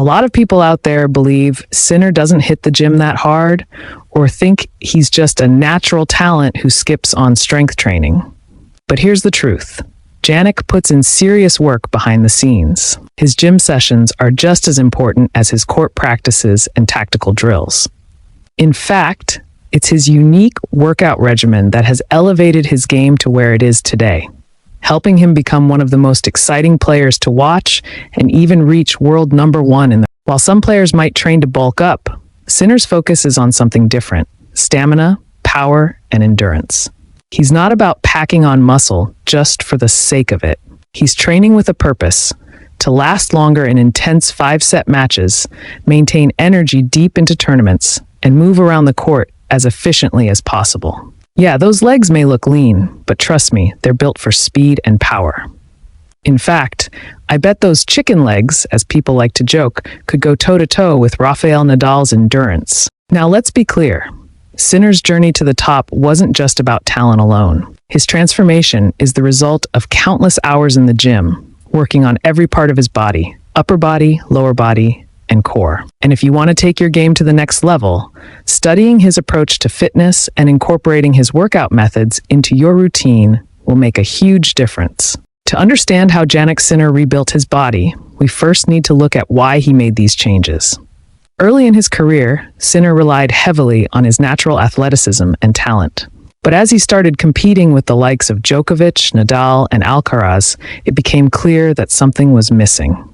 A lot of people out there believe Sinner doesn't hit the gym that hard or think he's just a natural talent who skips on strength training. But here's the truth. Jannik puts in serious work behind the scenes. His gym sessions are just as important as his court practices and tactical drills. In fact, it's his unique workout regimen that has elevated his game to where it is today, helping him become one of the most exciting players to watch and even reach world #1 in the... While some players might train to bulk up, Sinner's focus is on something different: stamina, power, and endurance. He's not about packing on muscle just for the sake of it. He's training with a purpose: to last longer in intense 5-set matches, maintain energy deep into tournaments, and move around the court as efficiently as possible. Yeah, those legs may look lean, but trust me, they're built for speed and power. In fact, I bet those chicken legs, as people like to joke, could go toe-to-toe with Rafael Nadal's endurance. Now let's be clear. Sinner's journey to the top wasn't just about talent alone. His transformation is the result of countless hours in the gym, working on every part of his body: upper body, lower body, and core. And if you want to take your game to the next level, studying his approach to fitness and incorporating his workout methods into your routine will make a huge difference. To understand how Jannik Sinner rebuilt his body, we first need to look at why he made these changes. Early in his career, Sinner relied heavily on his natural athleticism and talent. But as he started competing with the likes of Djokovic, Nadal, and Alcaraz, it became clear that something was missing.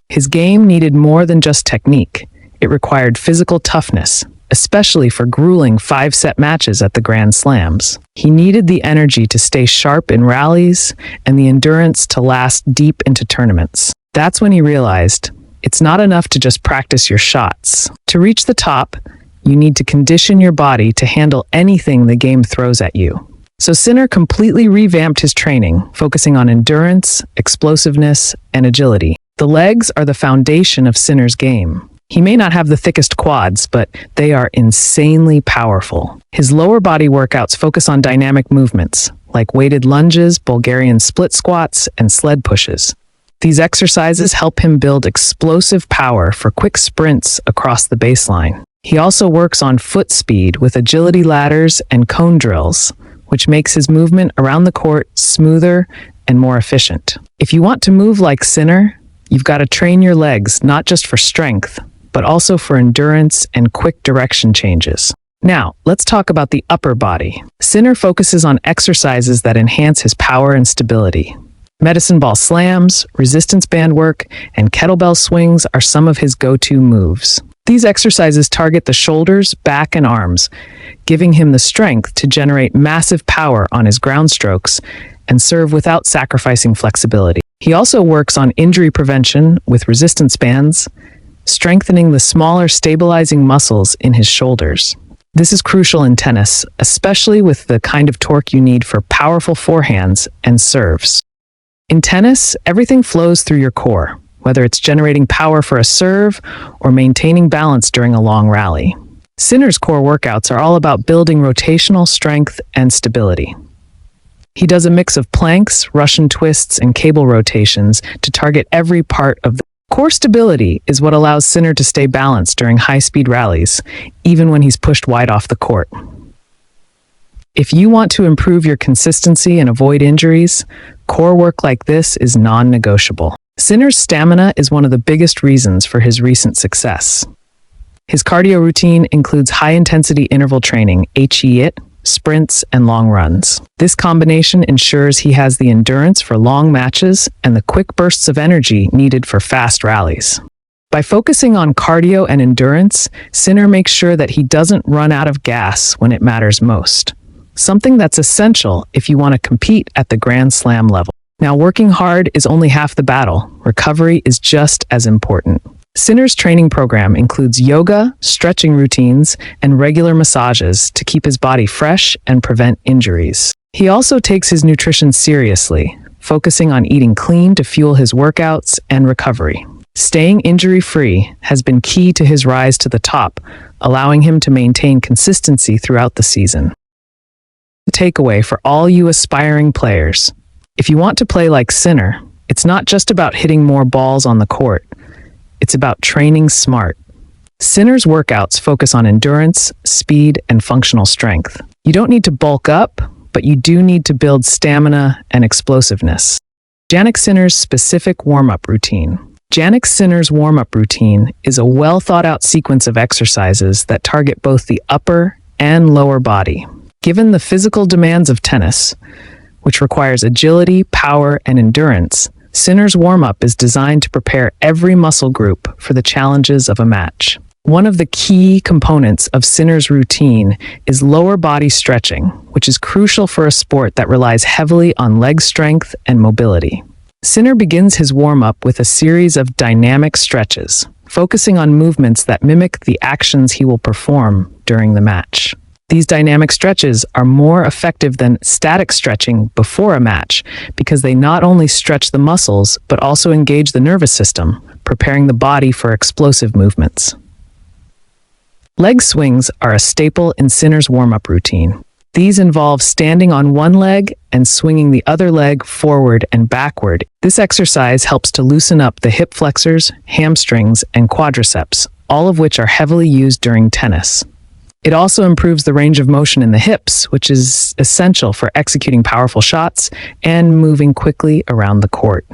His game needed more than just technique. It required physical toughness, especially for grueling 5-set matches at the Grand Slams. He needed the energy to stay sharp in rallies and the endurance to last deep into tournaments. That's when he realized it's not enough to just practice your shots. To reach the top, you need to condition your body to handle anything the game throws at you. So Sinner completely revamped his training, focusing on endurance, explosiveness, and agility. The legs are the foundation of Sinner's game. He may not have the thickest quads, but they are insanely powerful. His lower body workouts focus on dynamic movements, like weighted lunges, Bulgarian split squats, and sled pushes. These exercises help him build explosive power for quick sprints across the baseline. He also works on foot speed with agility ladders and cone drills, which makes his movement around the court smoother and more efficient. If you want to move like Sinner, you've got to train your legs not just for strength, but also for endurance and quick direction changes. Now, let's talk about the upper body. Sinner focuses on exercises that enhance his power and stability. Medicine ball slams, resistance band work, and kettlebell swings are some of his go-to moves. These exercises target the shoulders, back, and arms, giving him the strength to generate massive power on his ground strokes and serve without sacrificing flexibility. He also works on injury prevention with resistance bands, strengthening the smaller stabilizing muscles in his shoulders. This is crucial in tennis, especially with the kind of torque you need for powerful forehands and serves. In tennis, everything flows through your core, whether it's generating power for a serve or maintaining balance during a long rally. Sinner's core workouts are all about building rotational strength and stability. He does a mix of planks, Russian twists, and cable rotations to target every part of the core. Stability is what allows Sinner to stay balanced during high-speed rallies, even when he's pushed wide off the court. If you want to improve your consistency and avoid injuries, core work like this is non-negotiable. Sinner's stamina is one of the biggest reasons for his recent success. His cardio routine includes high-intensity interval training, HIIT, sprints, and long runs. This combination ensures he has the endurance for long matches and the quick bursts of energy needed for fast rallies. By focusing on cardio and endurance, Sinner makes sure that he doesn't run out of gas when it matters most, something that's essential if you want to compete at the Grand Slam level. Now, working hard is only half the battle. Recovery is just as important. Sinner's training program includes yoga, stretching routines, and regular massages to keep his body fresh and prevent injuries. He also takes his nutrition seriously, focusing on eating clean to fuel his workouts and recovery. Staying injury-free has been key to his rise to the top, allowing him to maintain consistency throughout the season. The takeaway for all you aspiring players: if you want to play like Sinner, it's not just about hitting more balls on the court. It's about training smart. Sinner's workouts focus on endurance, speed, and functional strength. You don't need to bulk up, but you do need to build stamina and explosiveness. Jannik Sinner's specific warm-up routine. Jannik Sinner's warm-up routine is a well-thought-out sequence of exercises that target both the upper and lower body. Given the physical demands of tennis, which requires agility, power, and endurance, Sinner's warm-up is designed to prepare every muscle group for the challenges of a match. One of the key components of Sinner's routine is lower body stretching, which is crucial for a sport that relies heavily on leg strength and mobility. Sinner begins his warm-up with a series of dynamic stretches, focusing on movements that mimic the actions he will perform during the match. These dynamic stretches are more effective than static stretching before a match because they not only stretch the muscles, but also engage the nervous system, preparing the body for explosive movements. Leg swings are a staple in Sinner's warm-up routine. These involve standing on one leg and swinging the other leg forward and backward. This exercise helps to loosen up the hip flexors, hamstrings, and quadriceps, all of which are heavily used during tennis. It also improves the range of motion in the hips, which is essential for executing powerful shots and moving quickly around the court.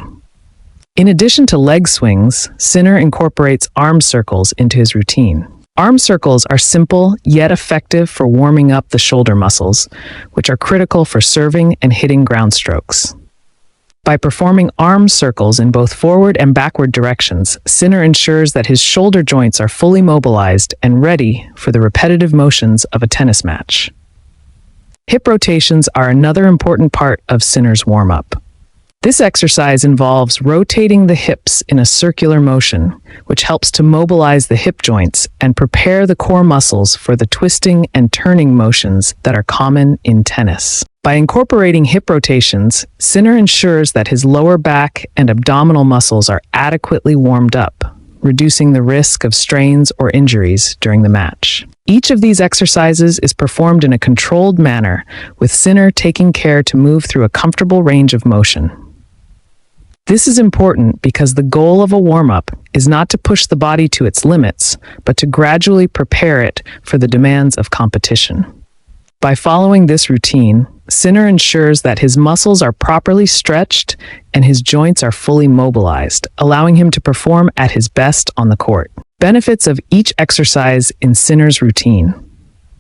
In addition to leg swings, Sinner incorporates arm circles into his routine. Arm circles are simple yet effective for warming up the shoulder muscles, which are critical for serving and hitting ground strokes. By performing arm circles in both forward and backward directions, Sinner ensures that his shoulder joints are fully mobilized and ready for the repetitive motions of a tennis match. Hip rotations are another important part of Sinner's warm-up. This exercise involves rotating the hips in a circular motion, which helps to mobilize the hip joints and prepare the core muscles for the twisting and turning motions that are common in tennis. By incorporating hip rotations, Sinner ensures that his lower back and abdominal muscles are adequately warmed up, reducing the risk of strains or injuries during the match. Each of these exercises is performed in a controlled manner, with Sinner taking care to move through a comfortable range of motion. This is important because the goal of a warm-up is not to push the body to its limits, but to gradually prepare it for the demands of competition. By following this routine, Sinner ensures that his muscles are properly stretched and his joints are fully mobilized, allowing him to perform at his best on the court. Benefits of each exercise in Sinner's routine.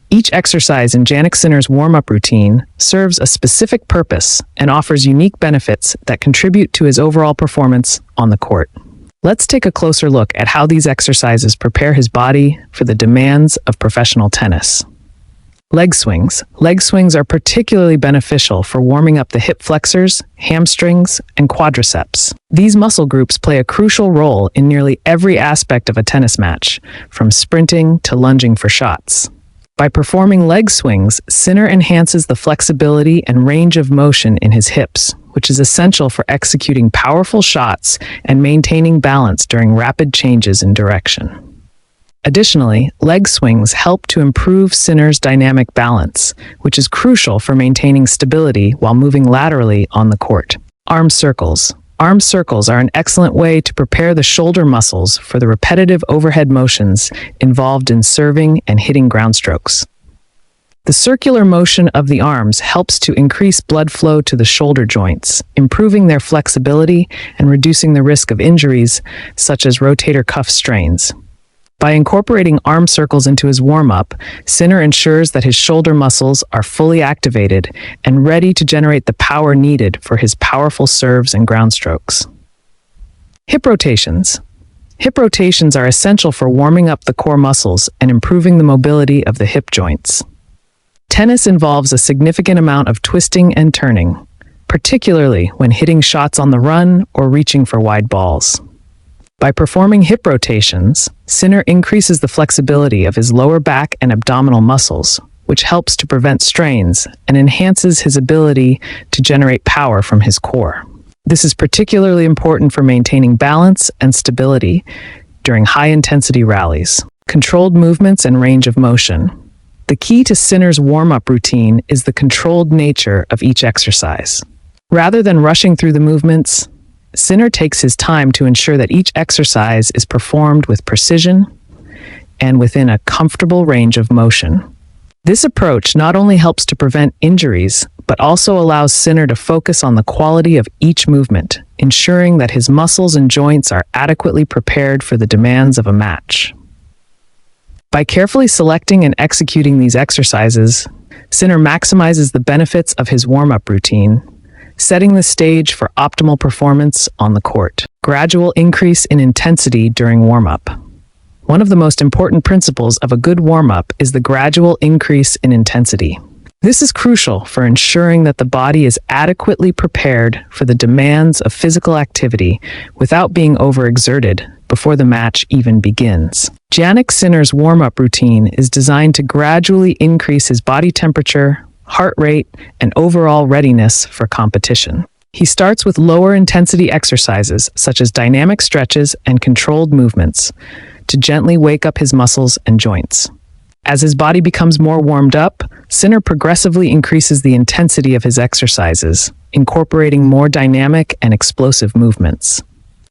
Each exercise in Jannik Sinner's warm-up routine serves a specific purpose and offers unique benefits that contribute to his overall performance on the court. Let's take a closer look at how these exercises prepare his body for the demands of professional tennis. Leg swings. Leg swings are particularly beneficial for warming up the hip flexors, hamstrings, and quadriceps. These muscle groups play a crucial role in nearly every aspect of a tennis match, from sprinting to lunging for shots. By performing leg swings, Sinner enhances the flexibility and range of motion in his hips, which is essential for executing powerful shots and maintaining balance during rapid changes in direction. Additionally, leg swings help to improve Sinner's dynamic balance, which is crucial for maintaining stability while moving laterally on the court. Arm circles. Arm circles are an excellent way to prepare the shoulder muscles for the repetitive overhead motions involved in serving and hitting ground strokes. The circular motion of the arms helps to increase blood flow to the shoulder joints, improving their flexibility and reducing the risk of injuries such as rotator cuff strains. By incorporating arm circles into his warm-up, Sinner ensures that his shoulder muscles are fully activated and ready to generate the power needed for his powerful serves and ground strokes. Hip rotations. Hip rotations are essential for warming up the core muscles and improving the mobility of the hip joints. Tennis involves a significant amount of twisting and turning, particularly when hitting shots on the run or reaching for wide balls. By performing hip rotations, Sinner increases the flexibility of his lower back and abdominal muscles, which helps to prevent strains and enhances his ability to generate power from his core. This is particularly important for maintaining balance and stability during high-intensity rallies. Controlled movements and range of motion. The key to Sinner's warm-up routine is the controlled nature of each exercise. Rather than rushing through the movements, Sinner takes his time to ensure that each exercise is performed with precision and within a comfortable range of motion. This approach not only helps to prevent injuries, but also allows Sinner to focus on the quality of each movement, ensuring that his muscles and joints are adequately prepared for the demands of a match. By carefully selecting and executing these exercises, Sinner maximizes the benefits of his warm-up routine, setting the stage for optimal performance on the court. Gradual increase in intensity during warm-up. One of the most important principles of a good warm-up is the gradual increase in intensity. This is crucial for ensuring that the body is adequately prepared for the demands of physical activity without being overexerted before the match even begins. Jannik Sinner's warm-up routine is designed to gradually increase his body temperature, heart rate, and overall readiness for competition. He starts with lower intensity exercises such as dynamic stretches and controlled movements to gently wake up his muscles and joints. As his body becomes more warmed up, Sinner progressively increases the intensity of his exercises, incorporating more dynamic and explosive movements.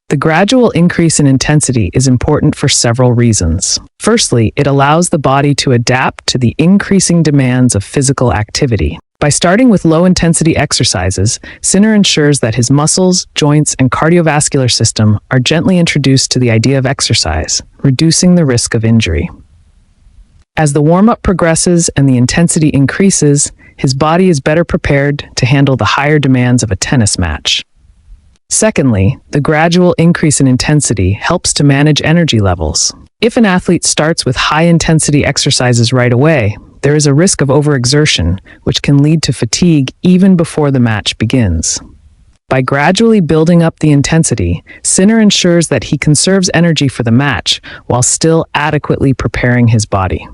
The gradual increase in intensity is important for several reasons. Firstly, it allows the body to adapt to the increasing demands of physical activity. By starting with low-intensity exercises, Sinner ensures that his muscles, joints, and cardiovascular system are gently introduced to the idea of exercise, reducing the risk of injury. As the warm-up progresses and the intensity increases, his body is better prepared to handle the higher demands of a tennis match. Secondly, the gradual increase in intensity helps to manage energy levels. If an athlete starts with high-intensity exercises right away, there is a risk of overexertion, which can lead to fatigue even before the match begins. By gradually building up the intensity, Sinner ensures that he conserves energy for the match while still adequately preparing his body.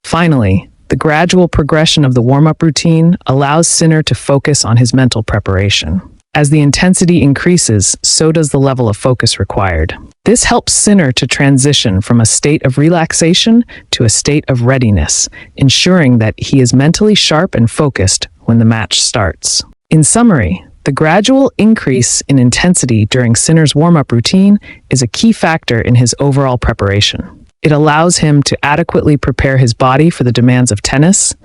Finally, the gradual progression of the warm-up routine allows Sinner to focus on his mental preparation. As the intensity increases, so does the level of focus required. This helps Sinner to transition from a state of relaxation to a state of readiness, ensuring that he is mentally sharp and focused when the match starts. In summary, the gradual increase in intensity during Sinner's warm-up routine is a key factor in his overall preparation. It allows him to adequately prepare his body for the demands of tennis,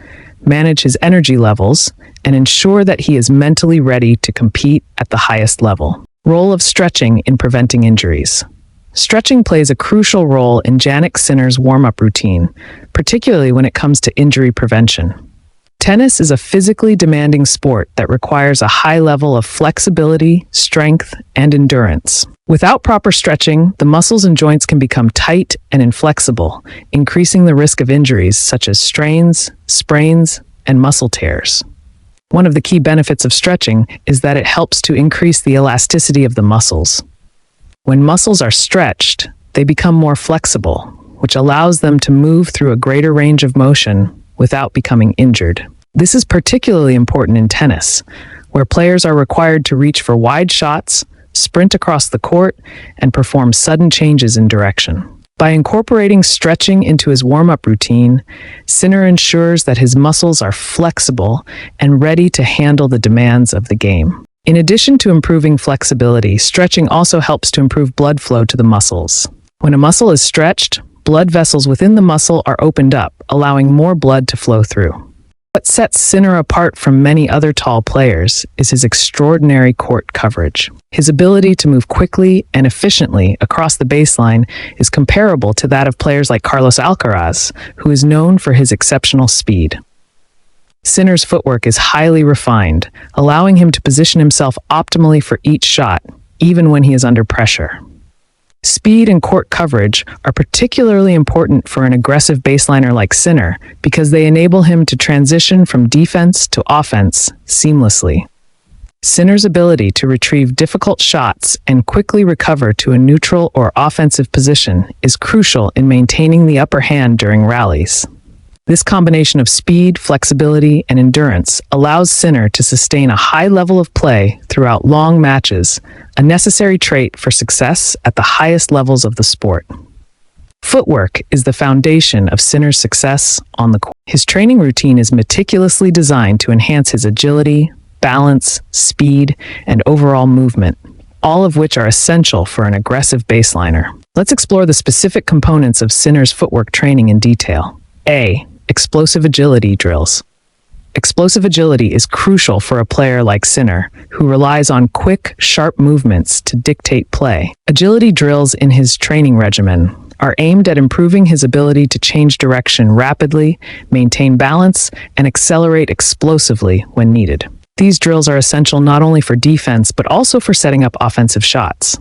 manage his energy levels, and ensure that he is mentally ready to compete at the highest level. Role of stretching in preventing injuries. Stretching plays a crucial role in Jannik Sinner's warm-up routine, particularly when it comes to injury prevention. Tennis is a physically demanding sport that requires a high level of flexibility, strength, and endurance. Without proper stretching, the muscles and joints can become tight and inflexible, increasing the risk of injuries such as strains, sprains, and muscle tears. One of the key benefits of stretching is that it helps to increase the elasticity of the muscles. When muscles are stretched, they become more flexible, which allows them to move through a greater range of motion without becoming injured. This is particularly important in tennis, where players are required to reach for wide shots, sprint across the court, and perform sudden changes in direction. By incorporating stretching into his warm-up routine, Sinner ensures that his muscles are flexible and ready to handle the demands of the game. In addition to improving flexibility, stretching also helps to improve blood flow to the muscles. When a muscle is stretched, blood vessels within the muscle are opened up, allowing more blood to flow through. What sets Sinner apart from many other tall players is his extraordinary court coverage. His ability to move quickly and efficiently across the baseline is comparable to that of players like Carlos Alcaraz, who is known for his exceptional speed. Sinner's footwork is highly refined, allowing him to position himself optimally for each shot, even when he is under pressure. Speed and court coverage are particularly important for an aggressive baseliner like Sinner because they enable him to transition from defense to offense seamlessly. Sinner's ability to retrieve difficult shots and quickly recover to a neutral or offensive position is crucial in maintaining the upper hand during rallies. This combination of speed, flexibility, and endurance allows Sinner to sustain a high level of play throughout long matches, a necessary trait for success at the highest levels of the sport. Footwork is the foundation of Sinner's success on the court. His training routine is meticulously designed to enhance his agility, balance, speed, and overall movement, all of which are essential for an aggressive baseliner. Let's explore the specific components of Sinner's footwork training in detail. A. Explosive agility drills. Explosive agility is crucial for a player like Sinner, who relies on quick, sharp movements to dictate play. Agility drills in his training regimen are aimed at improving his ability to change direction rapidly, maintain balance, and accelerate explosively when needed. These drills are essential not only for defense, but also for setting up offensive shots.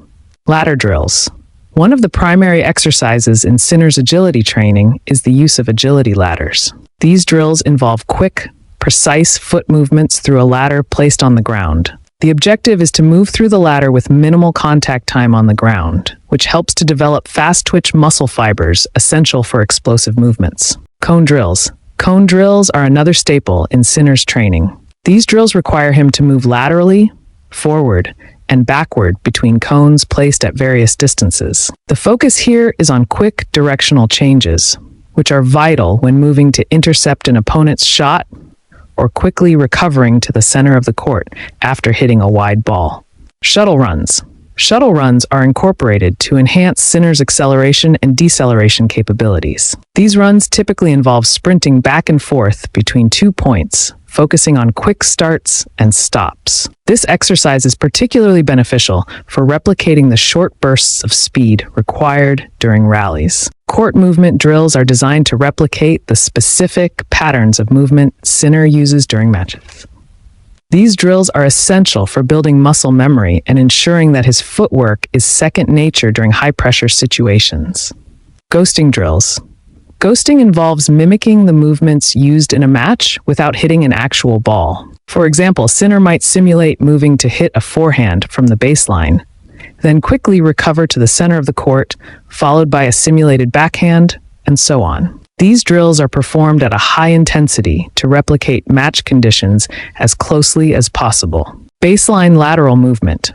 Ladder drills. One of the primary exercises in Sinner's agility training is the use of agility ladders. These drills involve quick, precise foot movements through a ladder placed on the ground. The objective is to move through the ladder with minimal contact time on the ground, which helps to develop fast-twitch muscle fibers essential for explosive movements. Cone drills. Cone drills are another staple in Sinner's training. These drills require him to move laterally, forward, and backward between cones placed at various distances. The focus here is on quick directional changes, which are vital when moving to intercept an opponent's shot or quickly recovering to the center of the court after hitting a wide ball. Shuttle runs. Shuttle runs are incorporated to enhance Sinner's acceleration and deceleration capabilities. These runs typically involve sprinting back and forth between 2 points, focusing on quick starts and stops. This exercise is particularly beneficial for replicating the short bursts of speed required during rallies. Court movement drills are designed to replicate the specific patterns of movement Sinner uses during matches. These drills are essential for building muscle memory and ensuring that his footwork is second nature during high-pressure situations. Ghosting drills. Ghosting involves mimicking the movements used in a match without hitting an actual ball. For example, Sinner might simulate moving to hit a forehand from the baseline, then quickly recover to the center of the court, followed by a simulated backhand, and so on. These drills are performed at a high intensity to replicate match conditions as closely as possible. Baseline lateral movement.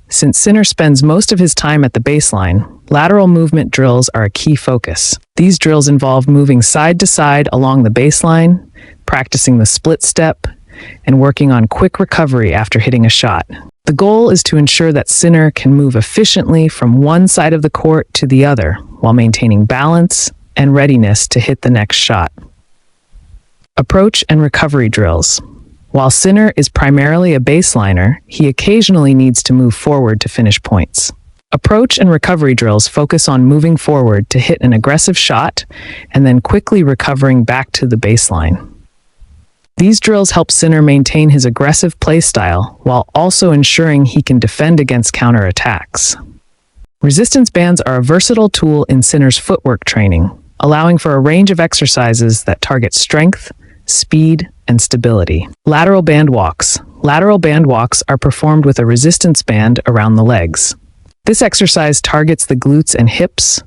Since Sinner spends most of his time at the baseline, lateral movement drills are a key focus. These drills involve moving side to side along the baseline, practicing the split step, and working on quick recovery after hitting a shot. The goal is to ensure that Sinner can move efficiently from one side of the court to the other while maintaining balance and readiness to hit the next shot. Approach and recovery drills. While Sinner is primarily a baseliner, he occasionally needs to move forward to finish points. Approach and recovery drills focus on moving forward to hit an aggressive shot and then quickly recovering back to the baseline. These drills help Sinner maintain his aggressive play style while also ensuring he can defend against counterattacks. Resistance bands are a versatile tool in Sinner's footwork training, allowing for a range of exercises that target strength, speed, and stability. Lateral band walks. Lateral band walks are performed with a resistance band around the legs. This exercise targets the glutes and hips,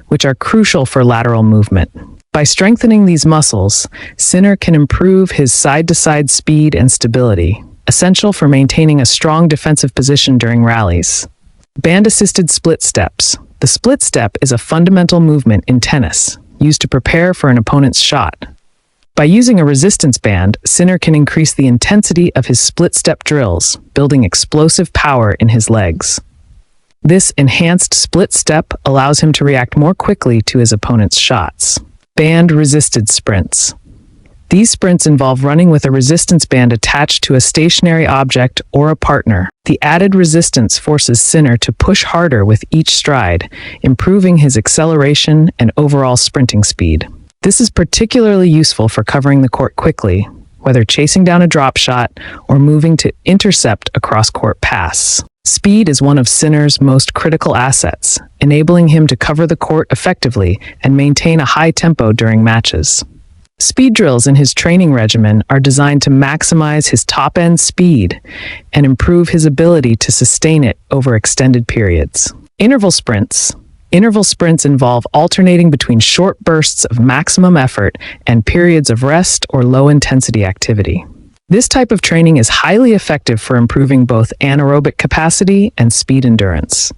which are crucial for lateral movement. By strengthening these muscles, Sinner can improve his side-to-side speed and stability, essential for maintaining a strong defensive position during rallies. Band-assisted split steps. The split step is a fundamental movement in tennis, used to prepare for an opponent's shot. By using a resistance band, Sinner can increase the intensity of his split-step drills, building explosive power in his legs. This enhanced split step allows him to react more quickly to his opponent's shots. Band-resisted sprints. These sprints involve running with a resistance band attached to a stationary object or a partner. The added resistance forces Sinner to push harder with each stride, improving his acceleration and overall sprinting speed. This is particularly useful for covering the court quickly, whether chasing down a drop shot or moving to intercept a cross-court pass. Speed is one of Sinner's most critical assets, enabling him to cover the court effectively and maintain a high tempo during matches. Speed drills in his training regimen are designed to maximize his top-end speed and improve his ability to sustain it over extended periods. Interval sprints. Interval sprints involve alternating between short bursts of maximum effort and periods of rest or low-intensity activity. This type of training is highly effective for improving both anaerobic capacity and speed endurance.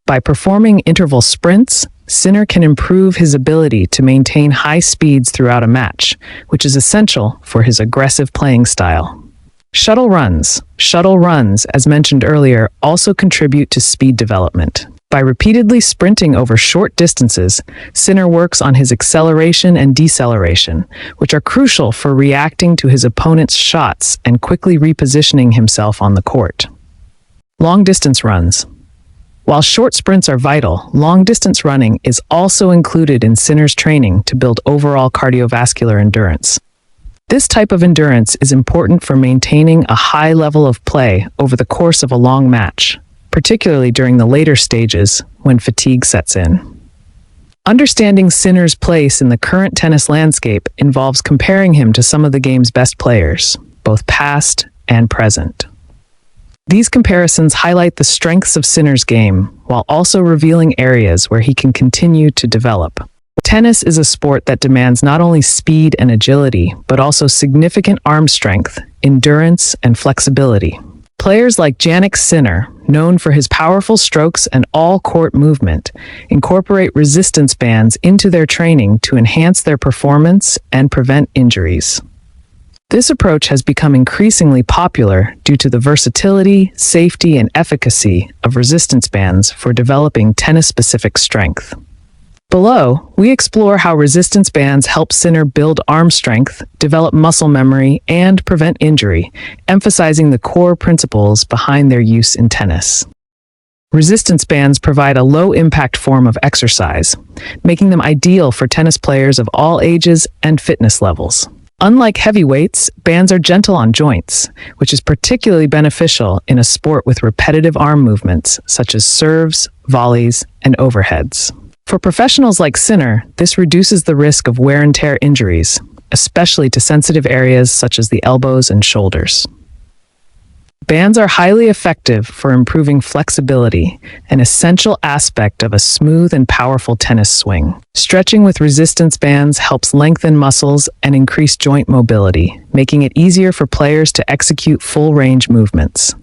By performing interval sprints, Sinner can improve his ability to maintain high speeds throughout a match, which is essential for his aggressive playing style. Shuttle runs. Shuttle runs, as mentioned earlier, also contribute to speed development. By repeatedly sprinting over short distances, Sinner works on his acceleration and deceleration, which are crucial for reacting to his opponent's shots and quickly repositioning himself on the court. Long-distance runs. While short sprints are vital, long-distance running is also included in Sinner's training to build overall cardiovascular endurance. This type of endurance is important for maintaining a high level of play over the course of a long match, particularly during the later stages when fatigue sets in. Understanding Sinner's place in the current tennis landscape involves comparing him to some of the game's best players, both past and present. These comparisons highlight the strengths of Sinner's game while also revealing areas where he can continue to develop. Tennis is a sport that demands not only speed and agility, but also significant arm strength, endurance, and flexibility. Players like Jannik Sinner, known for his powerful strokes and all-court movement, incorporate resistance bands into their training to enhance their performance and prevent injuries. This approach has become increasingly popular due to the versatility, safety, and efficacy of resistance bands for developing tennis-specific strength. Below, we explore how resistance bands help Sinner build arm strength, develop muscle memory, and prevent injury, emphasizing the core principles behind their use in tennis. Resistance bands provide a low-impact form of exercise, making them ideal for tennis players of all ages and fitness levels. Unlike heavy weights, bands are gentle on joints, which is particularly beneficial in a sport with repetitive arm movements such as serves, volleys, and overheads. For professionals like Sinner, this reduces the risk of wear and tear injuries, especially to sensitive areas such as the elbows and shoulders. Bands are highly effective for improving flexibility, an essential aspect of a smooth and powerful tennis swing. Stretching with resistance bands helps lengthen muscles and increase joint mobility, making it easier for players to execute full-range movements.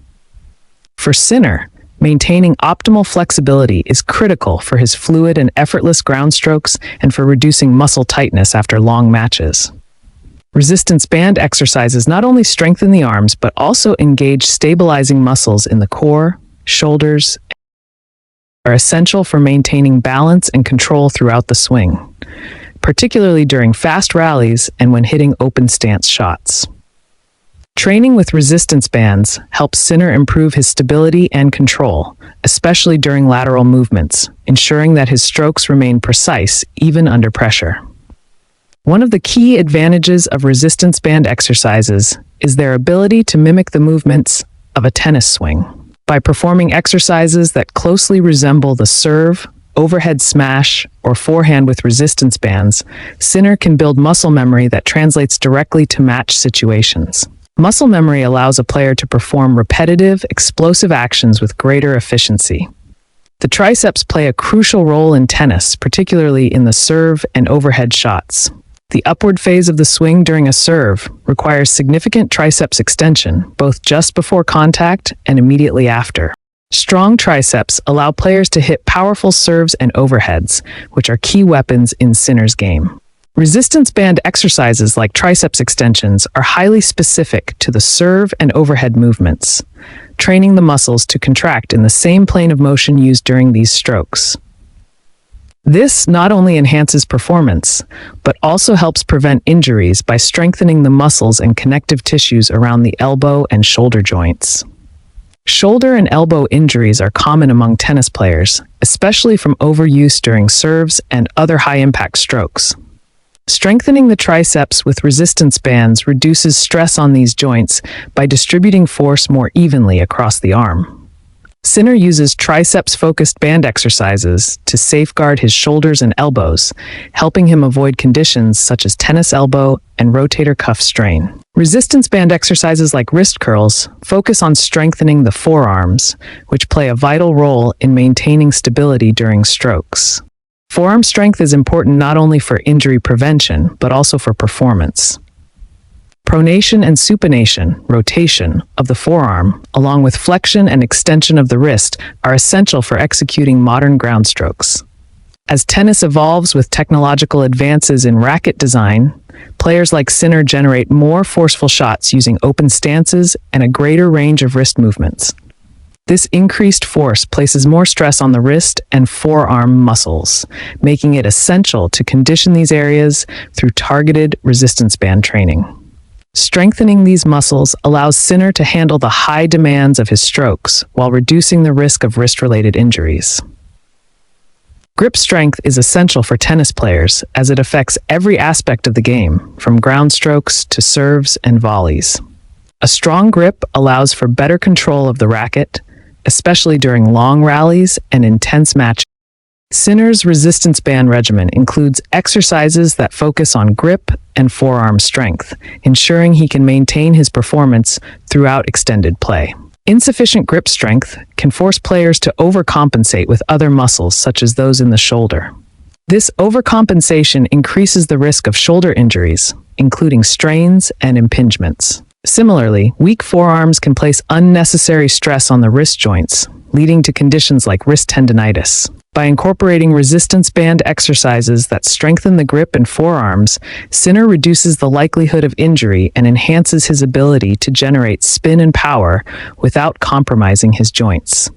For Sinner, maintaining optimal flexibility is critical for his fluid and effortless ground strokes and for reducing muscle tightness after long matches. Resistance band exercises not only strengthen the arms, but also engage stabilizing muscles in the core, shoulders, are essential for maintaining balance and control throughout the swing, particularly during fast rallies and when hitting open stance shots. Training with resistance bands helps Sinner improve his stability and control, especially during lateral movements, ensuring that his strokes remain precise even under pressure. One of the key advantages of resistance band exercises is their ability to mimic the movements of a tennis swing. By performing exercises that closely resemble the serve, overhead smash, or forehand with resistance bands, Sinner can build muscle memory that translates directly to match situations. Muscle memory allows a player to perform repetitive, explosive actions with greater efficiency. The triceps play a crucial role in tennis, particularly in the serve and overhead shots. The upward phase of the swing during a serve requires significant triceps extension, both just before contact and immediately after. Strong triceps allow players to hit powerful serves and overheads, which are key weapons in Sinner's game. Resistance band exercises like triceps extensions are highly specific to the serve and overhead movements, training the muscles to contract in the same plane of motion used during these strokes. This not only enhances performance, but also helps prevent injuries by strengthening the muscles and connective tissues around the elbow and shoulder joints. Shoulder and elbow injuries are common among tennis players, especially from overuse during serves and other high-impact strokes. Strengthening the triceps with resistance bands reduces stress on these joints by distributing force more evenly across the arm. Sinner uses triceps-focused band exercises to safeguard his shoulders and elbows, helping him avoid conditions such as tennis elbow and rotator cuff strain. Resistance band exercises like wrist curls focus on strengthening the forearms, which play a vital role in maintaining stability during strokes. Forearm strength is important not only for injury prevention, but also for performance. Pronation and supination, rotation, of the forearm, along with flexion and extension of the wrist, are essential for executing modern ground strokes. As tennis evolves with technological advances in racket design, players like Sinner generate more forceful shots using open stances and a greater range of wrist movements. This increased force places more stress on the wrist and forearm muscles, making it essential to condition these areas through targeted resistance band training. Strengthening these muscles allows Sinner to handle the high demands of his strokes while reducing the risk of wrist-related injuries. Grip strength is essential for tennis players as it affects every aspect of the game, from ground strokes to serves and volleys. A strong grip allows for better control of the racket, especially during long rallies and intense matches. Sinner's resistance band regimen includes exercises that focus on grip and forearm strength, ensuring he can maintain his performance throughout extended play. Insufficient grip strength can force players to overcompensate with other muscles such as those in the shoulder. This overcompensation increases the risk of shoulder injuries, including strains and impingements. Similarly, weak forearms can place unnecessary stress on the wrist joints, leading to conditions like wrist tendinitis. By incorporating resistance band exercises that strengthen the grip and forearms, Sinner reduces the likelihood of injury and enhances his ability to generate spin and power without compromising his joints.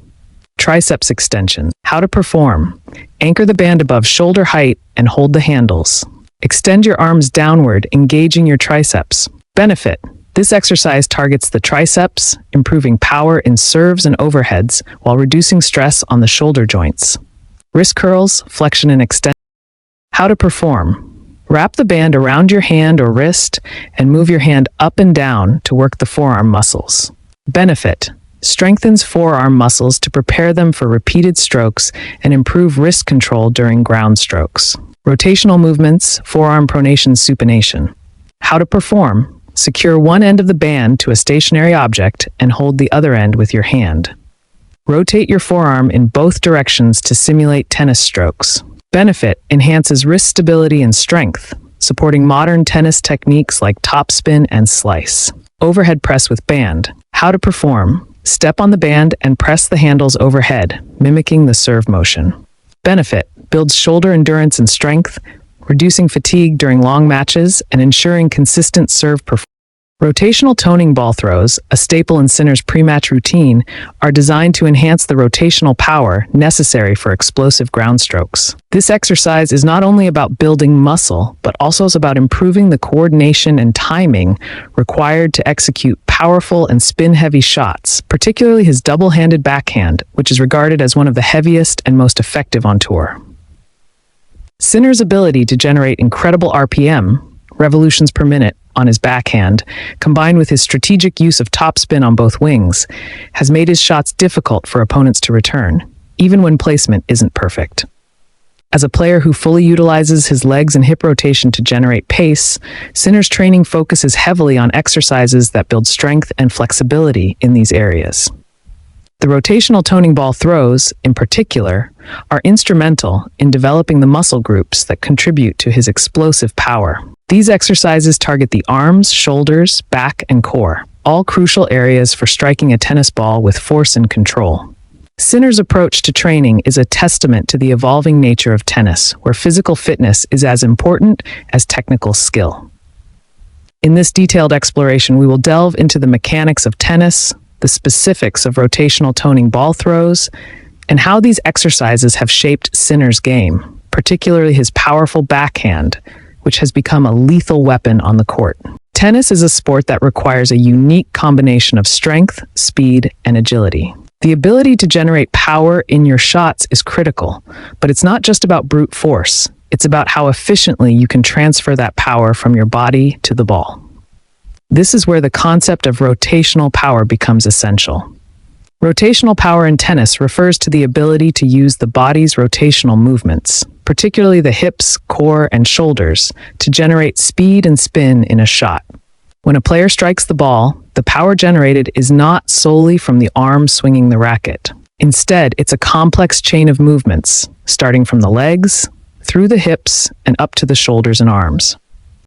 Triceps extension. How to perform. Anchor the band above shoulder height and hold the handles. Extend your arms downward, engaging your triceps. Benefit. This exercise targets the triceps, improving power in serves and overheads while reducing stress on the shoulder joints. Wrist curls, flexion and extension. How to perform. Wrap the band around your hand or wrist and move your hand up and down to work the forearm muscles. Benefit. Strengthens forearm muscles to prepare them for repeated strokes and improve wrist control during ground strokes. Rotational movements, forearm pronation supination. How to perform. Secure one end of the band to a stationary object and hold the other end with your hand. Rotate your forearm in both directions to simulate tennis strokes. Benefit. Enhances wrist stability and strength, supporting modern tennis techniques like topspin and slice. Overhead press with band. How to perform. Step on the band and press the handles overhead, mimicking the serve motion. Benefit. Builds shoulder endurance and strength, reducing fatigue during long matches and ensuring consistent serve performance. Rotational toning ball throws, a staple in Sinner's pre-match routine, are designed to enhance the rotational power necessary for explosive ground strokes. This exercise is not only about building muscle, but also is about improving the coordination and timing required to execute powerful and spin-heavy shots, particularly his double-handed backhand, which is regarded as one of the heaviest and most effective on tour. Sinner's ability to generate incredible RPM, revolutions per minute, on his backhand, combined with his strategic use of topspin on both wings, has made his shots difficult for opponents to return, even when placement isn't perfect. As a player who fully utilizes his legs and hip rotation to generate pace, Sinner's training focuses heavily on exercises that build strength and flexibility in these areas. The rotational toning ball throws, in particular, are instrumental in developing the muscle groups that contribute to his explosive power. These exercises target the arms, shoulders, back, and core, all crucial areas for striking a tennis ball with force and control. Sinner's approach to training is a testament to the evolving nature of tennis, where physical fitness is as important as technical skill. In this detailed exploration, we will delve into the mechanics of tennis, the specifics of rotational toning ball throws, and how these exercises have shaped Sinner's game, particularly his powerful backhand, which has become a lethal weapon on the court. Tennis is a sport that requires a unique combination of strength, speed, and agility. The ability to generate power in your shots is critical, but it's not just about brute force. It's about how efficiently you can transfer that power from your body to the ball. This is where the concept of rotational power becomes essential. Rotational power in tennis refers to the ability to use the body's rotational movements, particularly the hips, core, and shoulders, to generate speed and spin in a shot. When a player strikes the ball, the power generated is not solely from the arm swinging the racket. Instead, it's a complex chain of movements, starting from the legs, through the hips, and up to the shoulders and arms.